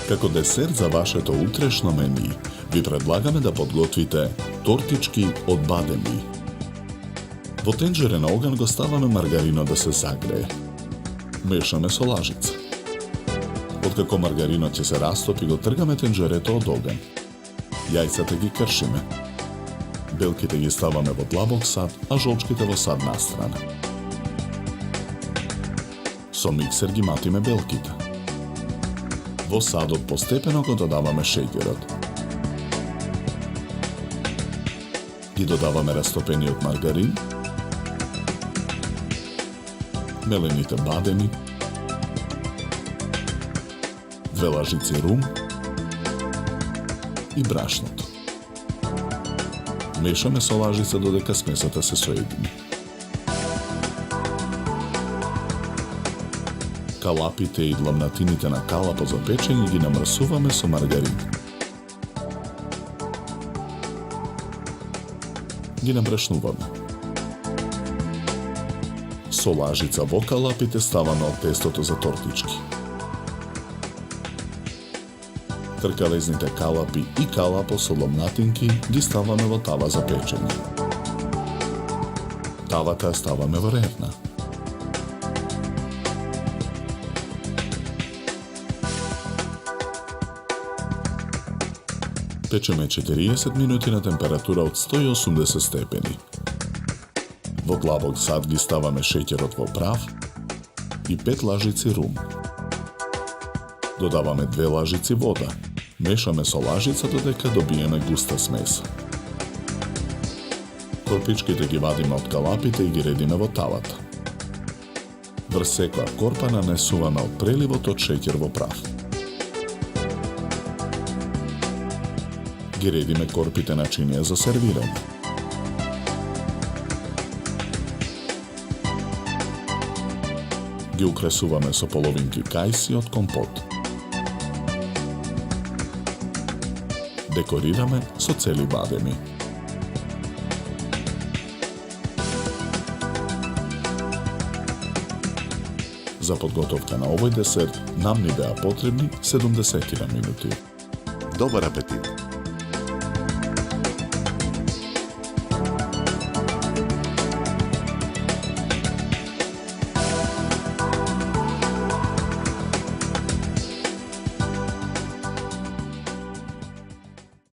Како десерт за вашето утрешно мени, ви предлагаме да подготвите тортички од бадеми. Во тенџере на оган го ставаме маргарино да се загрее. Мешаме со лажица. Откако маргаринот ќе се растопи, го тргаме тенџерето од оган. Јајцата ги кршиме. Белките ги ставаме во длабок сад, а жолчките во садна страна. Со миксер ги матиме белките. Во садот постепено го додаваме шеќерот. Ги додаваме растопениот маргарин, мелените бадеми, 2 лажици рум и брашното. Мешаме со лажица додека смесата се соедини. Калапите и длабнатините на калапот за печење ги намрсуваме со маргарин. Ги набрашнуваме. Со лажица во калапите ставаме од тестото за тортички. Тркалезните калапи и калапо со ломнатинки ги ставаме во тава за печење. Тавата ја ставаме во ревна. Печеме 40 минути на температура од 180 степени. Во длабок сад ги ставаме шеќерот во прав и 5 лажици рум. Додаваме 2 лажици вода. Мешаме со лажица додека добиеме густа смеса. Корпичките ги вадиме од калапите и ги редиме во тавата. Врз секоја корпа нанесуваме од преливот од шеќер во прав. Ги редиме корпите на чинија за сервирање. Ги украсуваме со половинки кајси од компот. Декорираме со цели бадеми. За подготовка на овој десерт нам ни беа потребни 70 минути. Добар апетит!